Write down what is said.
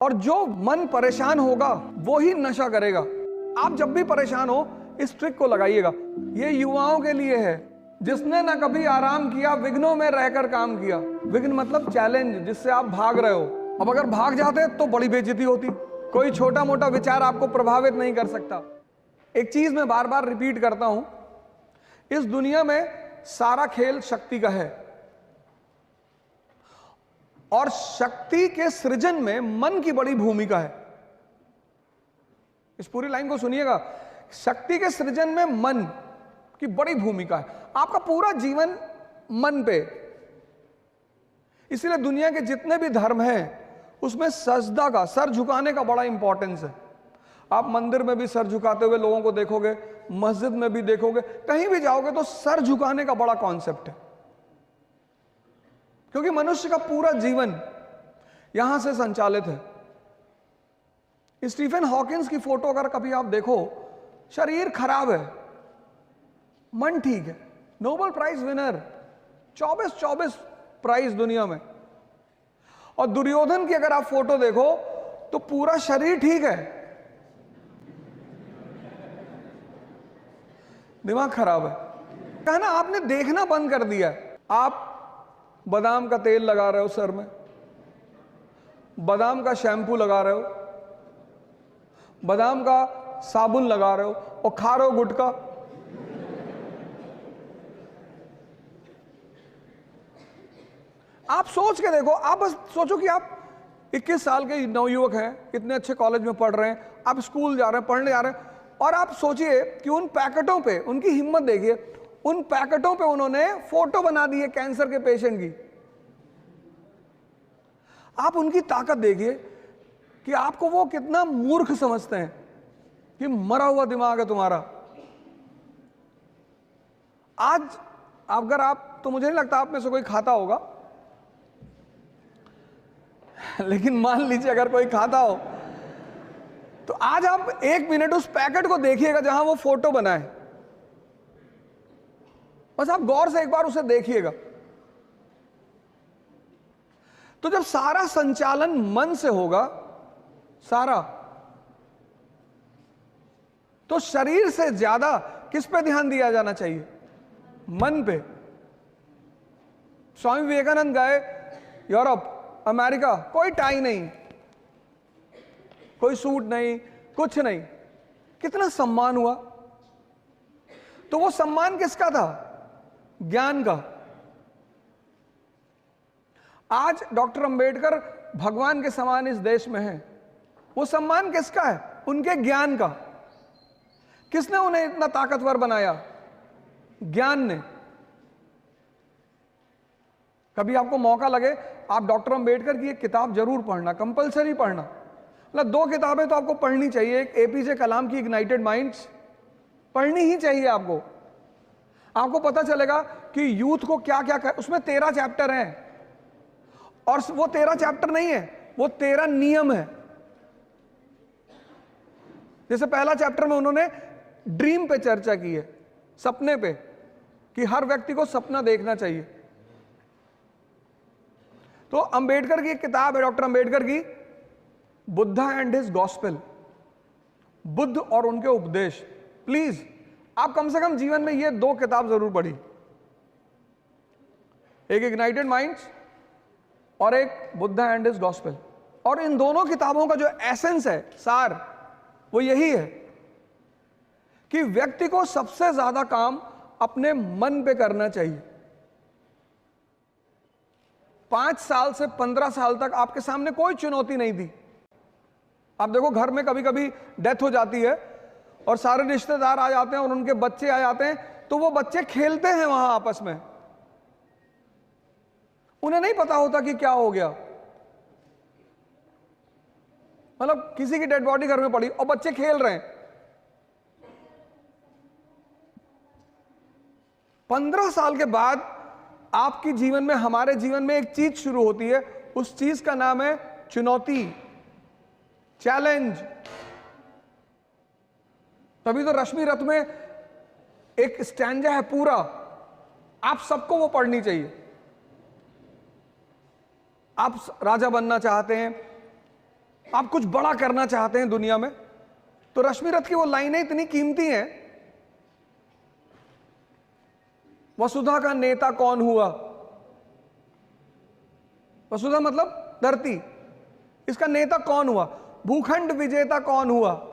और जो मन परेशान होगा वो ही नशा करेगा। आप जब भी परेशान हो इस ट्रिक को लगाइएगा। ये युवाओं के लिए है, जिसने ना कभी आराम किया, विघ्नों में रहकर काम किया। विघ्न मतलब चैलेंज, जिससे आप भाग रहे हो। अब अगर भाग जाते तो बड़ी बेइज्जती होती। कोई छोटा मोटा विचार आपको प्रभावित नहीं कर सकता। एक चीज मैं बार बार रिपीट करता हूं, इस दुनिया में सारा खेल शक्ति का है और शक्ति के सृजन में मन की बड़ी भूमिका है। इस पूरी लाइन को सुनिएगा। शक्ति के सृजन में मन की बड़ी भूमिका है। आपका पूरा जीवन मन पे। इसलिए दुनिया के जितने भी धर्म हैं उसमें सजदा का, सर झुकाने का बड़ा इंपॉर्टेंस है। आप मंदिर में भी सर झुकाते हुए लोगों को देखोगे, मस्जिद में भी देखोगे, कहीं भी जाओगे तो सर झुकाने का बड़ा कॉन्सेप्ट है। क्योंकि मनुष्य का पूरा जीवन यहां से संचालित है। स्टीफन हॉकिंस की फोटो अगर कभी आप देखो, शरीर खराब है, मन ठीक है। नोबेल प्राइज विनर, 24 प्राइज दुनिया में। और दुर्योधन की अगर आप फोटो देखो तो पूरा शरीर ठीक है, दिमाग खराब है। कहना आपने देखना बंद कर दिया। आप बादाम का तेल लगा रहे हो सर में, बादाम का शैम्पू लगा रहे हो, बादाम का साबुन लगा रहे हो और खा रहे हो गुटखा। आप सोच के देखो, आप बस सोचो कि आप 21 साल के नवयुवक हैं, इतने अच्छे कॉलेज में पढ़ रहे हैं, आप स्कूल जा रहे हैं, पढ़ने जा रहे हैं, और आप सोचिए कि उन पैकेटों पे उनकी हिम्मत देखिए, उन पैकेटों पे उन्होंने फोटो बना दी है कैंसर के पेशेंट की। आप उनकी ताकत देखिए कि आपको वो कितना मूर्ख समझते हैं कि मरा हुआ दिमाग है तुम्हारा। आज अगर आप, तो मुझे नहीं लगता आप में से कोई खाता होगा, लेकिन मान लीजिए अगर कोई खाता हो तो आज आप 1 मिनट उस पैकेट को देखिएगा जहां वो फोटो बना है। बस आप गौर से एक बार उसे देखिएगा। तो जब सारा संचालन मन से होगा, सारा, तो शरीर से ज्यादा किस पे ध्यान दिया जाना चाहिए? मन पे। स्वामी विवेकानंद गए यूरोप, अमेरिका, कोई टाई नहीं, कोई सूट नहीं, कुछ नहीं, कितना सम्मान हुआ। तो वो सम्मान किसका था? ज्ञान का। आज डॉक्टर अंबेडकर भगवान के समान इस देश में हैं। वो सम्मान किसका है? उनके ज्ञान का। किसने उन्हें इतना ताकतवर बनाया? ज्ञान ने। कभी आपको मौका लगे, आप डॉक्टर अंबेडकर की एक किताब जरूर पढ़ना, कंपलसरी पढ़ना। मतलब 2 किताबें तो आपको पढ़नी चाहिए। एक एपीजे कलाम की इग्नाइटेड माइंड्स पढ़नी ही चाहिए आपको। आपको पता चलेगा कि यूथ को क्या क्या कर, उसमें 13 चैप्टर हैं और वो 13 चैप्टर नहीं है, वो 13 नियम है। जैसे पहला चैप्टर में उन्होंने ड्रीम पे चर्चा की है, सपने पे, कि हर व्यक्ति को सपना देखना चाहिए। तो अंबेडकर की एक किताब है, डॉक्टर अंबेडकर की, Buddha and his gospel, Buddha और उनके उपदेश। प्लीज आप कम से कम जीवन में ये 2 किताब जरूर पढ़ी, एक इग्नाइटेड माइंड्स और एक बुद्धा एंड हिज गॉस्पेल। और इन दोनों किताबों का जो एसेंस है, सार, वो यही है कि व्यक्ति को सबसे ज्यादा काम अपने मन पे करना चाहिए। 5 साल से 15 साल तक आपके सामने कोई चुनौती नहीं थी। आप देखो, घर में कभी कभी डेथ हो जाती है और सारे रिश्तेदार आ जाते हैं और उनके बच्चे आ जाते हैं, तो वो बच्चे खेलते हैं वहां आपस में, उन्हें नहीं पता होता कि क्या हो गया। मतलब किसी की डेड बॉडी घर में पड़ी और बच्चे खेल रहे हैं। 15 साल के बाद आपके जीवन में, हमारे जीवन में एक चीज शुरू होती है। उस चीज का नाम है चुनौती, चैलेंज। तभी तो रश्मि रथ में एक स्टैंजा है पूरा, आप सबको वो पढ़नी चाहिए। आप राजा बनना चाहते हैं, आप कुछ बड़ा करना चाहते हैं दुनिया में, तो रश्मि रथ की वो लाइनें इतनी कीमती हैं। वसुधा का नेता कौन हुआ? वसुधा मतलब धरती, इसका नेता कौन हुआ? भूखंड विजेता कौन हुआ?